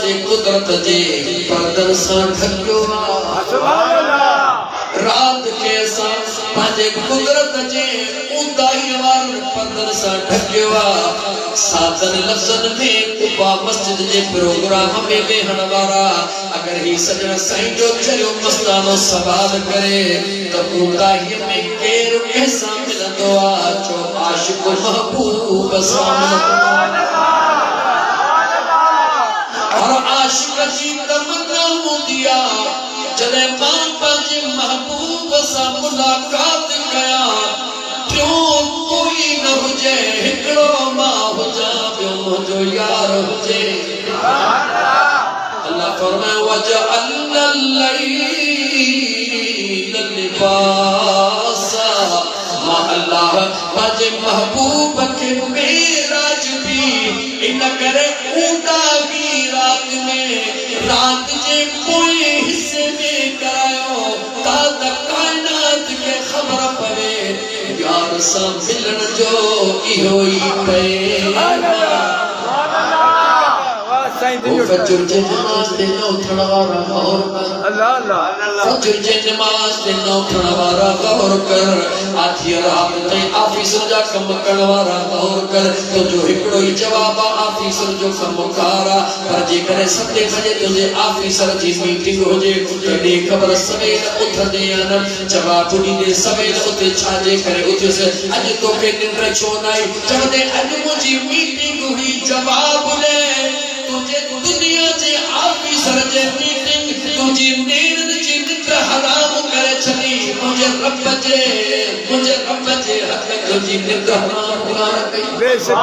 जे कुदरत जे पर्दन सां ढकियो रात के सां पंहिंजे कुदरत जे ऊंदाई वारनि पर्दन सां ढकियो सादन लफ्ज़न में कुबा मस्जिद जे प्रोग्राम में वेहण वारा अगर ही सजण साईं जो चरियो मस्तानो सवाल करे तो ऊंदाई में केर कैसा मिलंदो चो आशिक महबूब सां और आशिक जी तमन्ना हूंदी जॾहिं मां पंहिंजे महबूब सां मुलाक़ात कयां क्यों कोई न हुजे हिकिड़ो मां हुजां ॿियो मुंहिंजो यार हुजे अल्लाह फरमाए वजअलना अल-लैल लिबासा मां अल्लाह पंहिंजे महबूब खे मेराज भी इन करे ऊंदाही रात में रात जे पोएं हिस्से में करायो ताकि कायनात खे ख़बर पवे यार सां मिलण जो इहो ई पए फजर जे नमाज ते न उथण वारा गौर कर अल्लाह अल्लाह फजर जे नमाज ते न उथण वारा गौर कर आधी रात ते ऑफिसर जा कम करण वारा गौर कर तो जो हिकड़ो ही जवाब ऑफिसर जो कमकार पर जे करे 7 बजे तुझे ऑफिसर जी मीटिंग हो जे ते खबर सवेल उथदे न जवाब ॾींदे सवेल उते छाजे करे उथिस अज तोखे निंड छो नाई चवंदे अज मुंहिंजी मीटिंग हुई जवाब ले तुझे दुनिया जे ऑफिसर जे मीटिंग तुझी नींद जी निंड हराम करे छली मुझे रब जे हक तुझी निंड हराम कई बेशक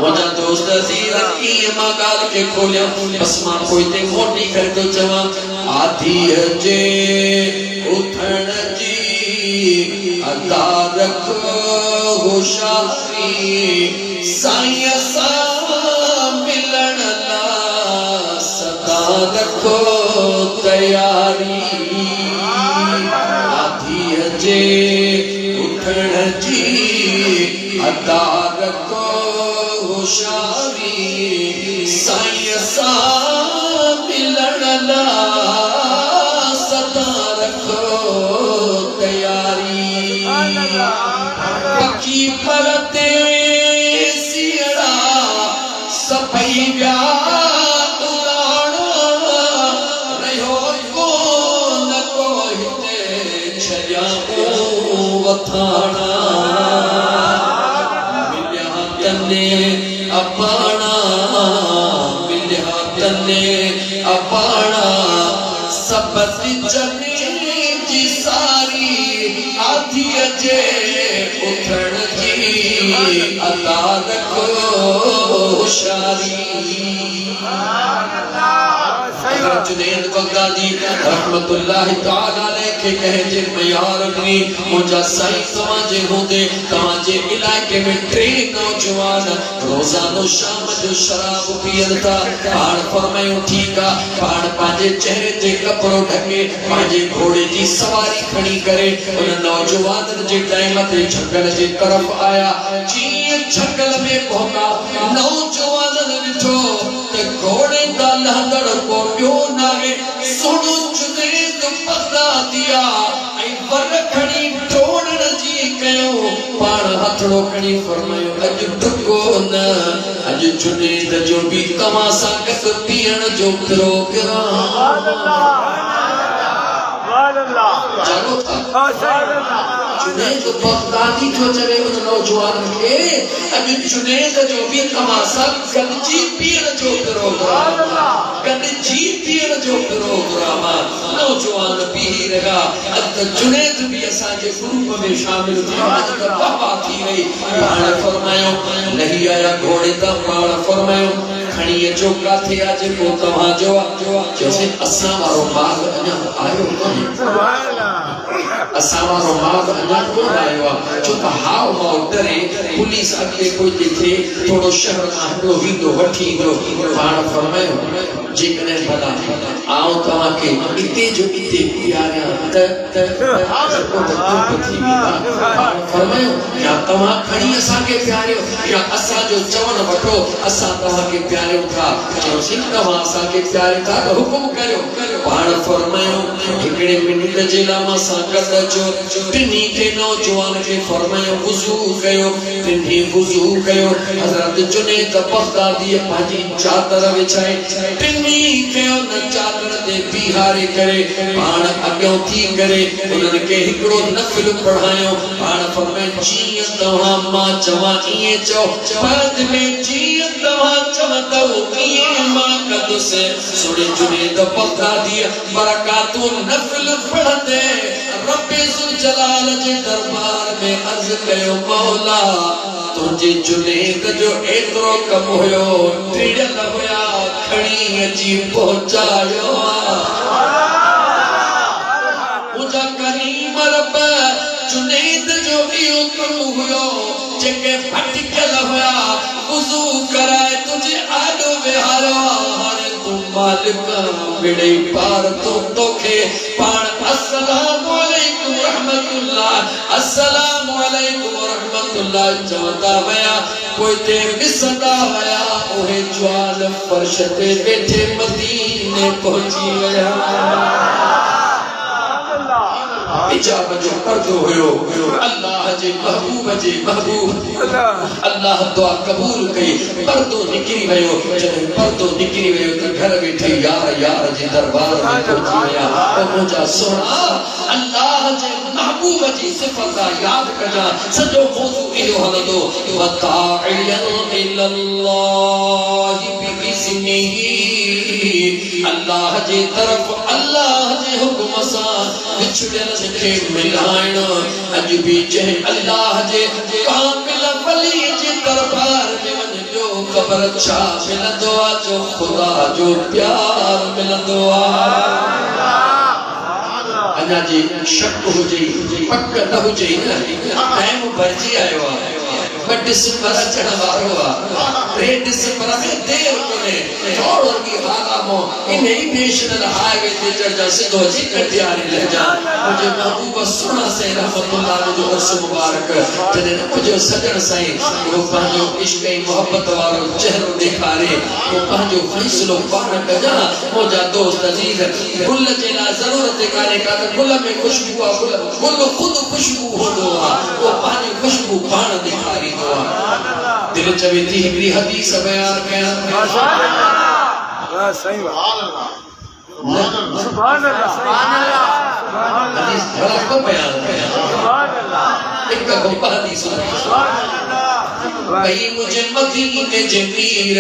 मुझा दोस्त अज़ीज़ की मां गाल के खोलिया बस मां कोई ते मोटी कर तो चवा आधी जे उठण जी अदा रखो होशारी साईं सा मिलण ला सदा रखो तैयारी आधी जे उठण जी अदा रखो होशारी साईं सा मिलण ला सदा रखो तैयारी पखी परते सियड़ा सभई व्या उड़ाणो रहियो कोन को हिते छॾिया वथाणा मिलिया तने अपाणा मिलिया तने अपाणा सपति जने जी सारी आधी जे उठण जी अदा रखो होशारी जुनैद बगदादी रहमतुल्लाह तआला अलैहि के कहे जे यार अपनी मुझा साईं तवाजे होंदे तवाजे इलाके में 3 नौजवान रोजानो शाम जो शराब पियन था पाण फरमायो ठीक आ पाण पांजे चेहरे ते कपड़ो ढके पांजे घोड़े जी सवारी खणी करे उन नौजवान जे टाइम ते जंगल जे तरफ आया जी जंगल में पहुंचा नौजवान ने ॾिठो ते घोड़े दा लहदड़ को पियो नागे सुनो जुनैद बगदादिया ऐं वर खणी टोड़ण जी कयो पाण हथड़ो खणी फरमायो अज ढुको न अज जुनैद जो भी तव्हां सां गॾु पीअण जो प्रोग्राम चलो था जुनैद बगदादी जो चले उन नौजवान के अभी जुनैद जो भी तमाशा गंजी पीण जो प्रोग्राम गंजी पीण जो प्रोग्राम नौजवान पी रहा अद जुनैद भी असा के ग्रुप में शामिल थी आज का बाबा थी गई पाण फरमायो नहीं आया घोड़े ता पाण फरमायो खणी जो काथे आज को तवा जो जैसे असा वारो बाग अना आयो कोने सुभान अल्लाह असावारो माल अञा कोन आयो आहे छो त हाव माव डरे पुलिस अॻिते कोई ॾिठे थोरो शहर मां हिकिड़ो वींदो वठी ईंदो पाण फरमायो जेकॾहिं भला आउं तव्हांखे इते जो इते प्यारियां फरमायो या तव्हां खणी असांखे प्यारियो या असांजो चवण वठो असां तव्हांखे प्यारियूं था चयोसीं तव्हां असांखे प्यारियो था त हुकुम करियो पाण फरमायो हिकिड़े मिनट जे लाइ मां सां गॾु अचो टिनी खे नौजवान खे फरमायो वुज़ू कयो टिनी वुज़ू कयो हज़रत जुनैद बग़दादी पंहिंजी चादर विछाए टिनी कयो न चादर ते बीहारे करे पाण अॻियां थी करे उन्हनि खे हिकिड़ो नफ़िल पढ़ायो पाण फरमायो जीअं तव्हां मां चवां ईअं चओ बाद में जीअं तव्हां चवंदव ईअं मां कंदुसि सुणे जुनैद बग़दादी बरकातूं नफ़िल पढ़ंदे रब्बे ज़ुल जलाल जे दरबार में अर्ज़ कयो मौला तुझे जुनैद जो एतिरो कम हुयो टिड़ियल हुया खणी अची पहुचायो मुझा करीम रब जुनैद जो इहो कम हुयो जेके भटकियल हुया वुज़ू कराए तुझे आॾो विहारियो हाणे तू मालिक बेड़े पार तोखे पाण अस्सलामु अलैकुम रहमतुल्लाह अस्सलामु अलैकुम रहमतुल्लाह चवंदा हुया कोई ते ॾिसंदा हुया उहे ज्वाल फर्श ते वेठे मदीने पहुची विया हिजाब जो पर्दो हुयो अल्लाह जे महबूब अल्लाह दुआ कबूल कई पर्दो निकिरी वियो जॾहिं पर्दो निकिरी वियो त घर वेठे यार जे दरबार में पहुची विया ओ मुंहिंजा सोना अल्लाह जे महबूब जी सिफ़त याद कजा सॼो मौज़ू इहो हलंदो वताइयन इल्लल्लाह बिइज़्निही अल्लाह जे तरफ़ अल्लाह जे हुक्म सां विछड़ियल खे मिलाइण अॼु बि चए अल्लाह जे कामिल वली जे दरबार में वञो ख़बर छा मिलंदो आहे जो ख़ुदा जो प्यार मिलंदो आहे अञा जी शक हुजे पक न हुजे न टाइम भरिजी आयो आहे 2 डिसेंबर अचण वारो आहे 3 डिसेंबर में देर कोने थोरो की हालामो इन ही नेशनल हाईवे ते चढ़जा सिधो जी कटियारी ले जा मुझे महबूब सुना से रहमतुल्लाह जो अर्श मुबारक जने मुझे सजन साईं वो पंहिंजो इश्क ऐं मोहब्बत वारो चेहरो ॾेखारे वो पंहिंजो फैसलो पाण कजा मुंहिंजा दोस्त अजीज गुल जे लाइ ज़रूरत कान्हे का त गुल में खुशबू आहे गुल ख़ुद खुशबू हूंदो आहे वो पंहिंजी खुशबू पाण ॾेखारी दिल चवे थी हिकड़ी हदीस बयान कयां माशाअल्लाह सही सुभान अल्लाह सुभान अल्लाह हदीस भला को बयान कयां सुभान अल्लाह एक को हदीस सुभान अल्लाह भाई मुझे मदीने जे मीर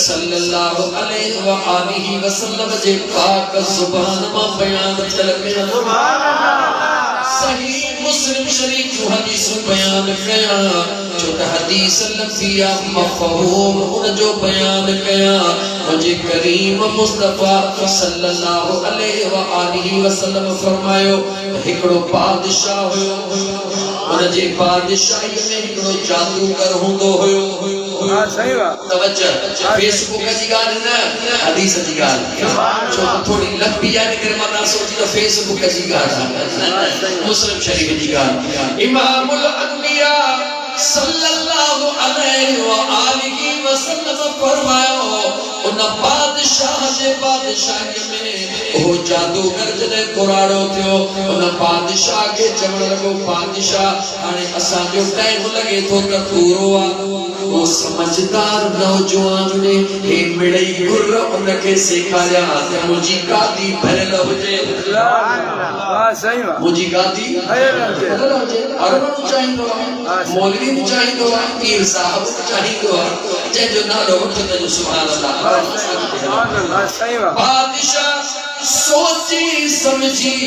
सल्लल्लाहु अलैहि व आलिहि वसल्लम जे पाक सुभान मां बयान चल कयां सुभान अल्लाह सही मुस्लिम शरीफ जो हदीस बयान कया जो त हदीस लफिया मफहूम उन जो बयान कया मुझे करीम मुस्तफा सल्लल्लाहु अलैहि व आलिहि वसल्लम फरमायो हिकड़ो बादशाह हुयो उन जे बादशाही में हिकड़ो जादूगर हुंदो हुयो हां सही बात तवज्जो फेसबुक जी गाल न हदीस जी गाल छो थोड़ी लंबी यानी करे मां सोची तो फेसबुक जी गाल मुस्लिम शरीफ जी गाल इमामुल अंबिया सल्लल्लाहु अलैहि व आलिहि वसल्लम फरमायो उन बादशाह जे बादशाही में ओ जादूगर जने कुराड़ो थियो उन बादशाह के चवण लगो बादशाह हाने असा जो टाइम लगे तो त पूरो आ वो समझदार नौजवान ने हे मिड़ई गुर उन के सिखाया त मुजी गादी भरल हुजे वाह सही बात मुजी गादी भरल हुजे अरबन चाहिंदो मौलवी चाहिंदो पीर साहब चाहिंदो जे जो नालो वठंदो सुभान अल्लाह सही बात बादशाह सोची समझी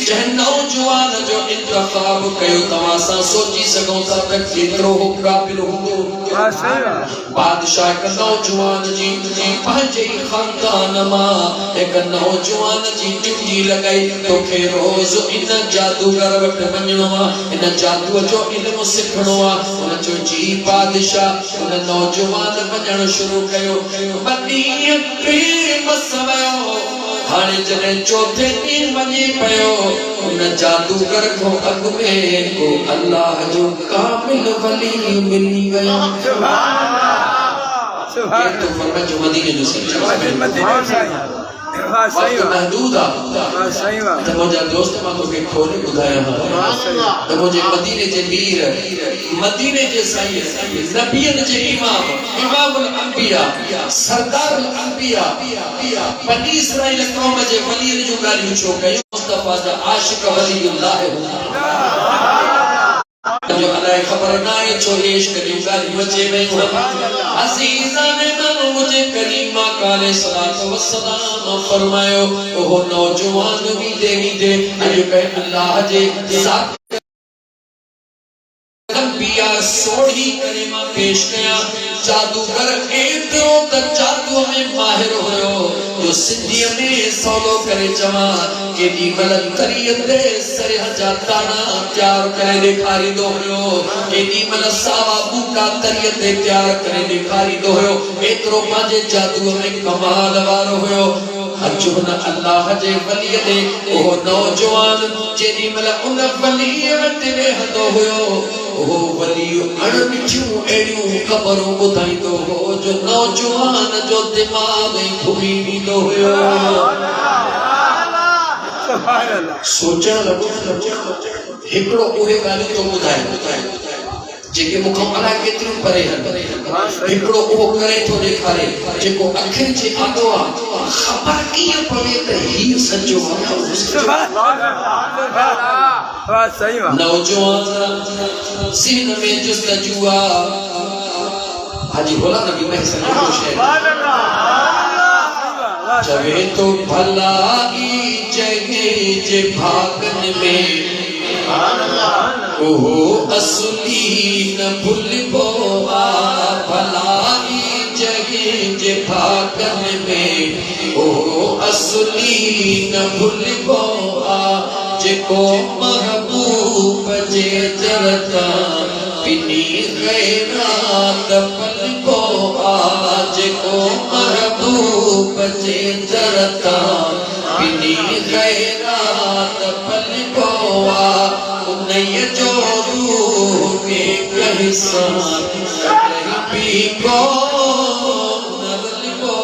जह नौजवान जो इंतखाब कयो तवा सा सोची सको ता त केतरो काबिल हो बादशाह का नौजवान जी पंहिंजे खानदान मां एक नौजवान जी ड्यूटी लगाई तो खे रोज इन जादूगर वट वञणो आहे इन जादू जो इल्म सिखणो आहे उन जो जी बादशाह उन नौजवान वञण शुरू कयो बदी प्रेम सवयो हाणे जॾहिं चौथे ॾींहुं वञी पियो उन जादूगर को अॻु में को अल्लाह जो कामिल वली मिली वियो तो फरमा जो मदीने जो सच्चा वक्त महदूद आ सही बात त मुंहिंजा दोस्त मां तोखे खोले ॿुधाया त मुंहिंजे मदीने जे मीर मदीने जे साईं नबियन जे इमामुल अंबिया सरदारुल अंबिया बनी इस्राइल कौम जे वलीन जो ॻाल्हियूं छो कयूं मुस्तफा जा आशिक वलीउल्लाह जो अलाए खबर ना है छो इश्क की ॻाल्हियूं अचे वेयूं अज़ीज़ान मुझे करीमा काले सलातो व सलाम फरमायो ओ नौजवान वीदे वीदे अज कह अल्लाह जे साथ अंबिया सोढ़ी करीमा पेश कया जादूगर एतिरो त जादू में माहिर हुयो जो सिंधी में सौलो करे चवा केडी मल तरीअते सरह जा ताना तैयार करे ॾेखारींदो हुयो केडी मल सावा बूटा तरीअते तैयार करे ॾेखारींदो हुयो एतिरो पंहिंजे जादू में कमाल वारो हुयो अचुन अल्लाह जे वली दे ओ नौजवान जेडी मल उन वली वटि वेहंदो हुयो ओ वली अणमिठियूं एड़ियूं ख़बरूं ॿुधाईंदो हो जो नौजवान जो दिमाग़ घुमी वेंदो हुयो सोचण लॻो हिकिड़ो उहे ॻाल्हियूं तो ॿुधाए जेके मूंखां अलाए केतिरियूं परे आहिनि हिकिड़ो उहो करे थो ॾेखारे जेको अखियुनि जे आॻो आहे ख़बर कीअं पवे त हीउ सचो आहे नौजवान सीन में जुस्तजू हाजी बोला नबी महसन चवे तो भलाई जगह जे भागन में ओहो असली न भूलबो भलाई जगह जे भागन में ओहो असली न भूलबो जेको महबूब जे जरता बिनी गैरात पलबो जेको महबूब जे जरता बिनी गैरात पलबो उन्हें जो रूह के कहिसान कहीं भी को नवलबो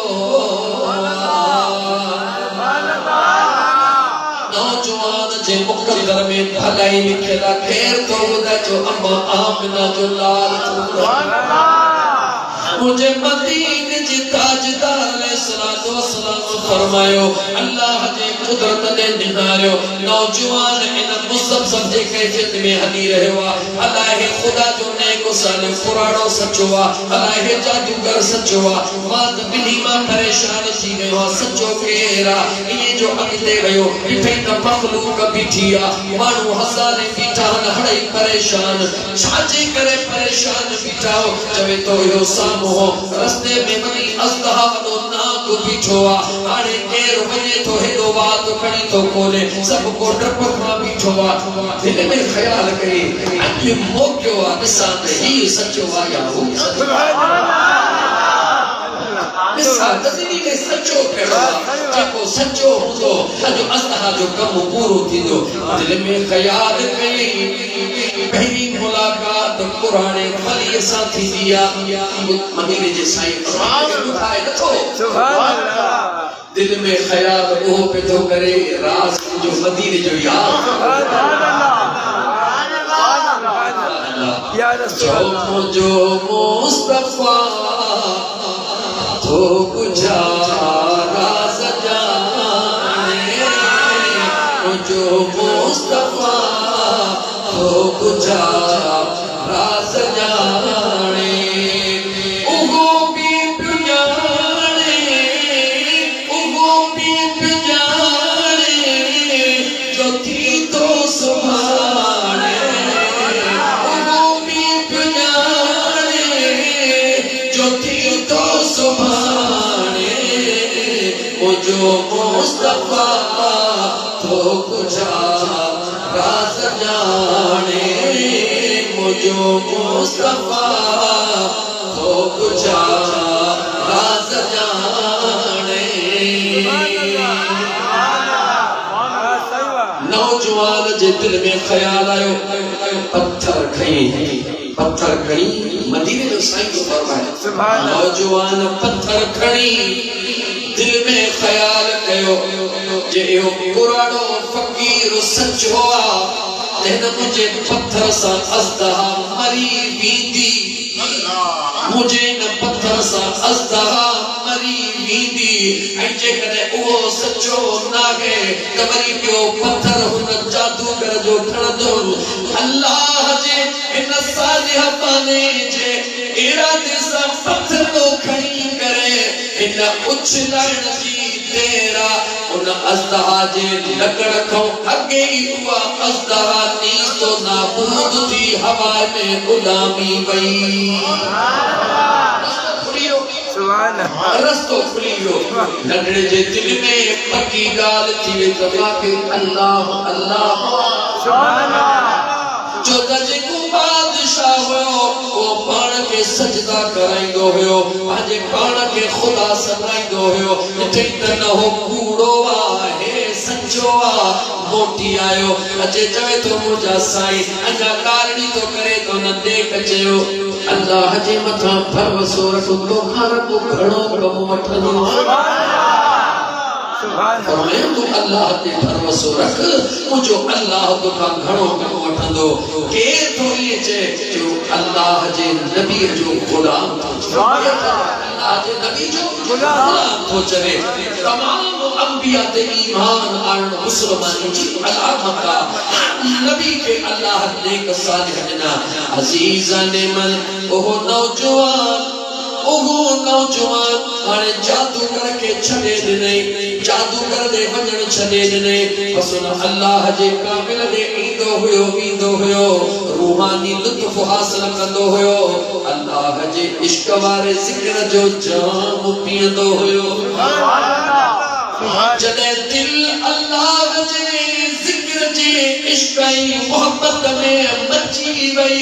नौजवान जे मुकद्दर में भलाई लिखला खैर तो उदा जो अम्मा आमिना जो लाल मुझे मदीने जी ताजदार अलैहिस्सलातु वस्सलाम फरमायो अल्लाह जे कुदरत ने निहारियो नौजवान इन मुसलसल जे कैफियत में हली रहियो अल्लाह खुदा जो नेको साल पुराणो सचो अल्लाह जादूगर सचो मां त बिनी मां परेशान थी गयो सचो केरा ये जो अगते गयो इथे त मखलूक बीठी मानू हजारे बीठा हड़ई परेशान छाजे करे परेशान बीठाओ चवे तो यो सामो रस्ते में मनी अज़हा वदो नाक बीठो हाणे केर वने तो हेडो बात खणी तो कोले सब को डप खां बीठो दिल में ख्याल कई अॼु मोकियो ॾिसां त ही सचो या हू ॾिसां त दिली सचो कहिड़ो जेको सचो हूंदो अॼु अज़हा जो कमु पूरो थींदो दिल में ख्याल कई पहली मुलाकात पुराने वली सां थींदी आहे मदीने जे साईं ॿुधाए नथो सुभान अल्लाह दिल में ख्याल वो पे तो करे राज जो मदीने जो याद या रसूल अल्लाह जो मुस्तफा तो बुझा राज जाने जो मुस्तफा तो बुझा राज जाने उगो भी जाने उगो भी जाने जो थी तो सुभाने उगो भी जाने सुभाने मुझो मुस्तफा तो कुछा राज जाने मुझो मुस्तफा तो कुछा राज जाने नौजवान जे दिल में ख्याल आयो पत्थर खणी मदीने जो साईं को फरमाए नौजवान पत्थर खणी दिल में ख्याल कयो जे यो पुराणो फकीर सच हुआ तेन मुझे पत्थर सा अज़दहा मरी वींदी मुझे न पत्थर सा अज़दहा मरी वींदी ऐं जेकॾहिं उहो सचो नाहे त वरी ॿियो पत्थर हुन जादूगर जो खणंदो अल्लाह जे हिन सालिह बाने जे इरादे सां पत्थर खणी करे हिन उछलण जी तेरा उन अज़दहा जे लकड़ खां अॻे ई उहा अज़दहा नीस तो नाबूद थी हवा में उॾामी वई रस्तो खुली वियो नंढड़े जे दिल में पकी ॻाल्हि थी वई त अल्लाह अल्लाह जो जेको बादशाह हुयो वो पाण खे सजदा कराईंदो हुयो पंहिंजे पाण खे ख़ुदा सॾाईंदो हुयो हिते त न हो कूड़ो आहे सचो आहे मोटी आयो अचे चवे थो मुंहिंजा साईं अञा कारणी तो करे तो न देख चयो अल्लाह जे मथां भरोसो रख तोखां को घणो कम वठंदो फरमायो तू अल्लाह ते भरोसो रख मुझो अल्लाह तोखां घणो कम वठंदो केर तो ये चए जो अल्लाह जे नबी जो गुलाम अल्लाह जे नबी जो गुलाम तो चवे तमाम अंबिया ते ईमान आणण मुसलमानी जी अलामत नबी के अल्लाह नेक सालिह ॾिना अज़ीज़ान मन ओहो नौजवान हाणे जादूगर के छॾे ॾिनई जादूगर दे वञण छॾे ॾिनई बस उन अल्लाह जे कामिल ॾे ईंदो हुयो रूहानी लुत्फ हासिल कंदो हुयो अल्लाह जे इश्क वारे ज़िक्र जो जाम पीअंदो हुयो जॾहिं दिल अल्लाह जे ज़िक्र जे इश्क ऐं मोहब्बत में मची वई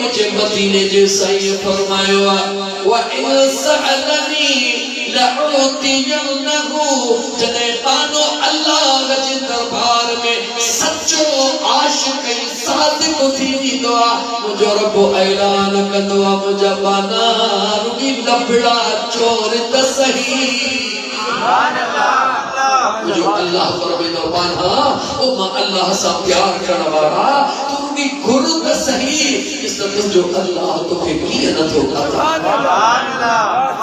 मुझे मदीने जे साईं फरमायो व इन सअलनी लउतियनहु जॾहिं पानो अल्लाह जे दरबार में सचो आशिक ऐं सादिक थींदो आहे मुंहिंजो रब ऐलान कंदो आहे मुंहिंजा बाना रुॻी लफड़ा चोर त सही जो अल्लाह फरमाइंदो बाना ओ मां अल्लाह सां प्यार करण वारा तू भी गुरु त सही इस जो अल्लाह तोखे कीअं नथो सुभान अल्लाह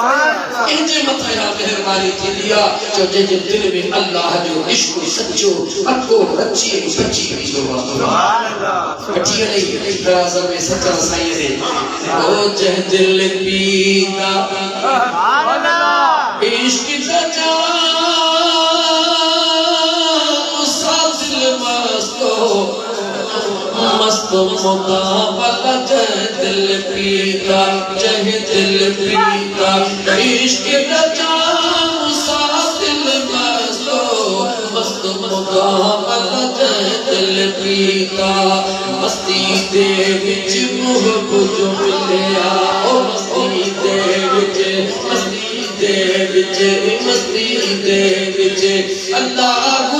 इंजे मथे मेहरबानी थींदी आहे जो जंहिंजे दिल में अल्लाह जो इश्क सचो पक्को रची सची वेंदो आहे सुभान अल्लाह कठी नहीं दरअसल में सच्चा साईं रे ओ जंहिं दिल पीता सुभान अल्लाह इश्क सच्चा मस्त मुकाबला जह दिल पीता इश्क रचा मुसाफिर मस्तो मस्त मुकाबला जह दिल पीता मस्ती दे विच मुहब जो मिलिया ओ मस्ती दे विच अल्लाह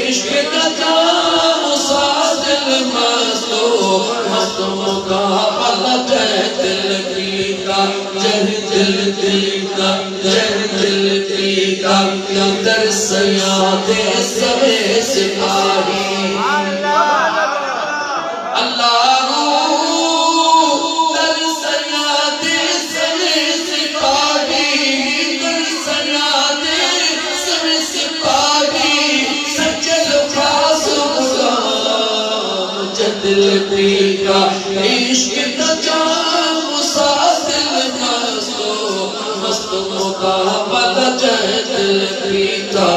इश्क का मुसादिल मस्तो मस्त मुकाबला जह दिल पीता दर सयादे सवे सिपाही दिल पीता इश्क न जान मुसाफिर मस्तो मस्त मुकाबल दिल पीता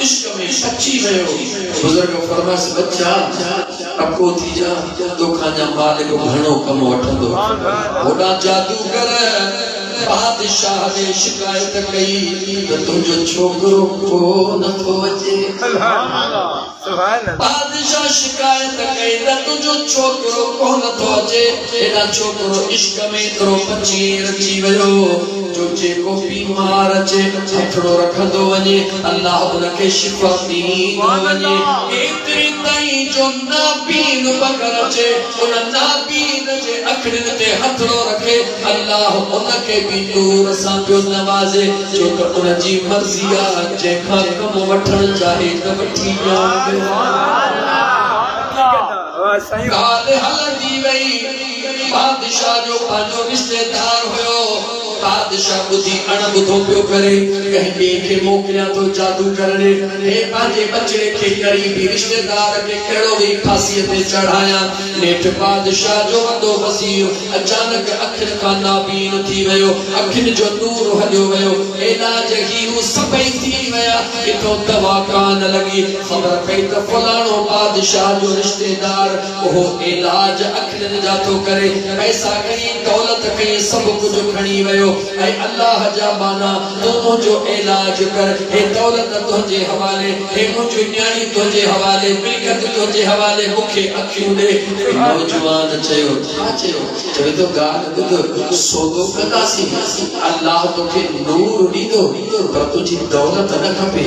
इश्क में सच्ची भयो बुजुर्ग फरमास बच्चा अब को थी जा तो खाजा मालिक घणो कम वठंदो होड़ा जादूगर बादशाह ने शिकायत कई तो तुझो छोकरो को न थो अचे बादशाह शिकायत कई तो तुझो छोकरो को न थो अचे एड़ा छोकरो इश्क में तरो पची रची वयो जो जेको बीमार अचे हथड़ो रखंदो वने अल्लाह उनखे शिफा दी वने एतरी ताईं जो नाबीन बकर अचे उन नाबीन जे अखिन ते हथड़ो रखे अल्लाह उनखे भी नूर सां पियो नवाज़े जो त उन जी मर्ज़ी आहे जेखां कम वठण चाहे त वठी ॻाल्हि हलंदी वई बादशाह जो पंहिंजो रिश्तेदार हुयो बादशाह बुद्धि अणबुधो पियो करे कहीं के मोकलिया तो जादू करने हे पांजे बच्चे के करीबी रिश्तेदार के केड़ो भी फांसी ते चढ़ाया नेठ बादशाह जो वडो वजीर अचानक अखिन का नाबीन थी वयो अखिन जो नूर हलियो वयो इलाज ही हु सबई थी वया इतो दवा कान लगी खबर पई त फलाणो बादशाह जो रिश्तेदार ओ इलाज अखिन जा तो करे पैसा कई दौलत कई सब कुछ खणी वयो ऐ अल्लाह जा बाना तू मुझो इलाज कर हे दौलत तुझे हवाले हे मुझो न्याणी तुझे हवाले मिलकत तुझे हवाले मुखे अखियूं दे नौजवान चयो छा चयो चवे तो गाल बुध सोदो कंदासी अल्लाह तोखे नूर दीदो पर तुझी दौलत न खपे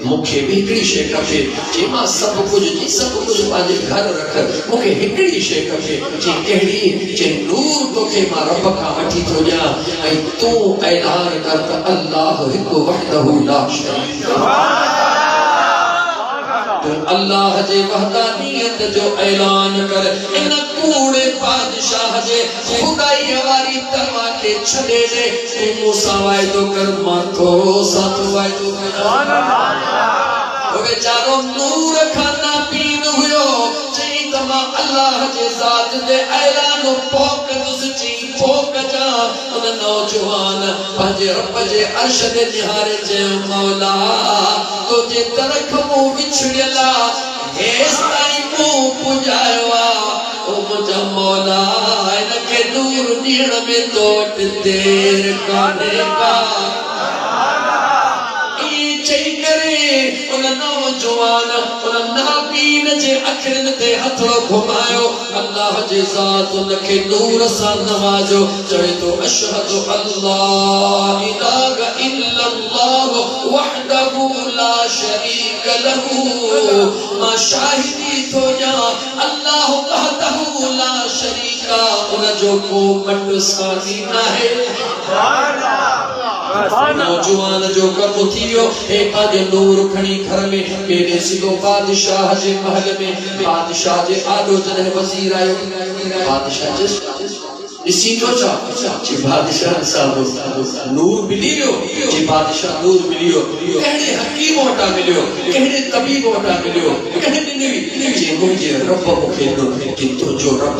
मुखे भी हिकड़ी शे खपे जे मां सब कुछ पांजे घर रख मुखे हिकड़ी शे खपे जे केड़ी जे नूर तोखे मां रब का वठी तो जा ऐ तू ऐलान कर त अल्लाह हिकु वहदहु ला शरीक अल्लाह जे वहदानियत जो ऐलान कर इन कूड़े बादशाह जे खुदाई वाली तलवा के छड़े दे तू मूसा वायदो कर माथो साथ वायदो कर सुभान अल्लाह ओ बेचारो नूर खाना पीन हुयो चई तमा अल्लाह जे जात दे ऐलान पोक दुसची पोक जा उन नौजवान पंजे रब जे अर्श दे निहारे जे मौला तो जे तरख मु विछड़ियला हेस ताई मु पुजावा ओ मुझा मौला इनके नूर नीण में तोट देर काने का उन नौजवान उन नाबीन जे अखिन ते हथड़ो घुमायो अल्लाह जे ज़ात उनखे नूर सां नवाजो चवे तो अशहदु अल्लाह इलाहा इल्लल्लाह वहदहु ला शरीक लहू मां शाहिदी तो या अल्लाह वहदहु ला शरीका उन जो को मट सानी नाहे नौजवान जो कर्म थियो एक आज नूर खणी घर में केने सिधो बादशाह जे महल में बादशाह जे आडो जने वजीर आयो बादशाह जे इसी तो चे बादशाह साहब नूर मिली गयो जे बादशाह नूर मिलियो कहने हकीम होटा मिलियो कहने तबीब होटा मिलियो कहने नहीं जे मुझे रब मुखे नूर कि तो जो रब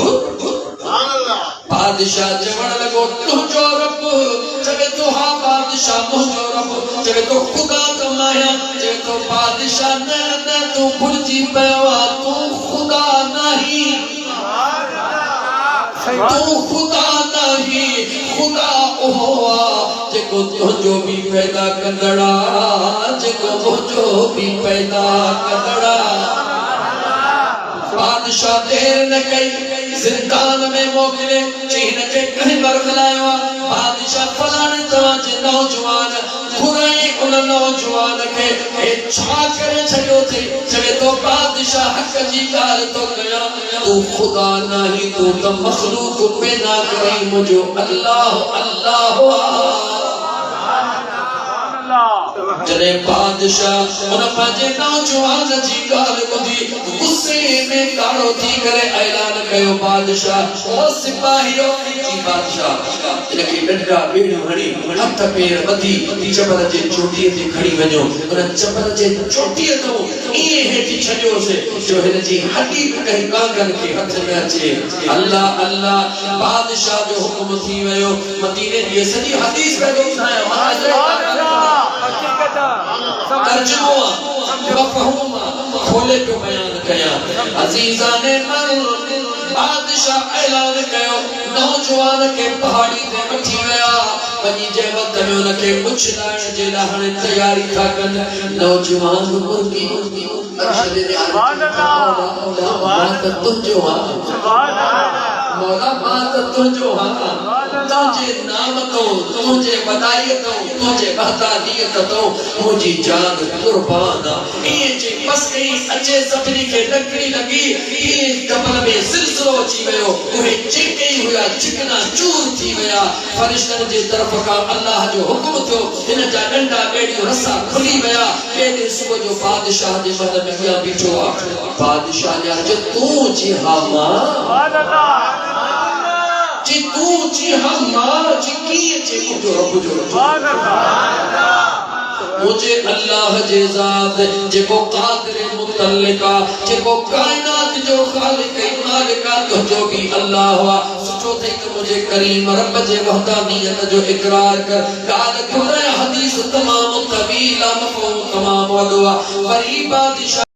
सुभान अल्लाह बादशाह जवण लगो तू जो रब चवे तो हा बादशाह मुझो रब चवे तो खुदा कमाया चवे तो बादशाह न तू भुलजी पवा तू खुदा नहीं तू खुदा नहीं खुदा ओवा जेको तुझो भी पैदा कंदड़ा जेको मुझो भी पैदा कंदड़ा बादशाह देर न कई जिंदान में मोकले चीन के कहीं बरखलायो बादशाह फलाने तवा जे नौजवान घुराई उन नौजवान के ए छा करे छयो थी चवे तो बादशाह हक जी गाल तो कया तू खुदा नहीं तू तो मखलूक पैदा करी मुझो अल्लाह अल्लाह जने बादशाह उन पाजे नौजवान जी गाल ॿुधी गुस्से में कारो थी करे ऐलान कयो बादशाह ओ सिपाहियो जी बादशाह इनके डंडा बेड़ियों हणी हथ पेर ॿधी चपल जे चोटीअ ते खणी वञो उन चपल जे चोटीअ तो इए हेठि छॾियोसि जो हिन जी हड्डी कहीं कांगन के हथ में अचे अल्लाह अल्लाह बादशाह जो हुक्म थी वयो मदीने जी सॼी हदीस पे खोले पे बयान कया अजीजा ने बादशाह ऐलान कयो नौजवान के पहाड़ी ते वठी वया वनी जे वक्त में उनके उछलाण जे लाहण तैयारी था कन नौजवान मुर्गी अरशद ने सुभान अल्लाह बात तुझो सुभान अल्लाह मौला बात तुझो तुझे नाम तो तुझे बधाई तो तुझे बहतानियत तो मुझी जान कुर्बान ये जे बस कहीं अचे सपनी के डकरी लगी ये कपल में सिलसिलो अची वयो उहे चिके हुआ चिकना चूर थी वया फरिश्तन जे तरफ का अल्लाह जो हुक्म थियो इन जा डंडा बेड़ियों रसा खुली वया के सुबह जो बादशाह जे मन में हुआ बीठो बादशाह ने जे तू जी हां सुभान अल्लाह जी तू जी हम मां जी की जी जो रब जो सुभान अल्लाह मुझे अल्लाह जे ज़ात जेको कादिर मुतल्लिका जेको कायनात जो खालिक मालिका तो जो भी अल्लाह हुआ सुठो थई तो मुझे करीम रब जे वहदानियत जो इकरार कर गाल खुदा हदीस तमाम तवीला मफहूम तमाम वदवा वरी बादशाह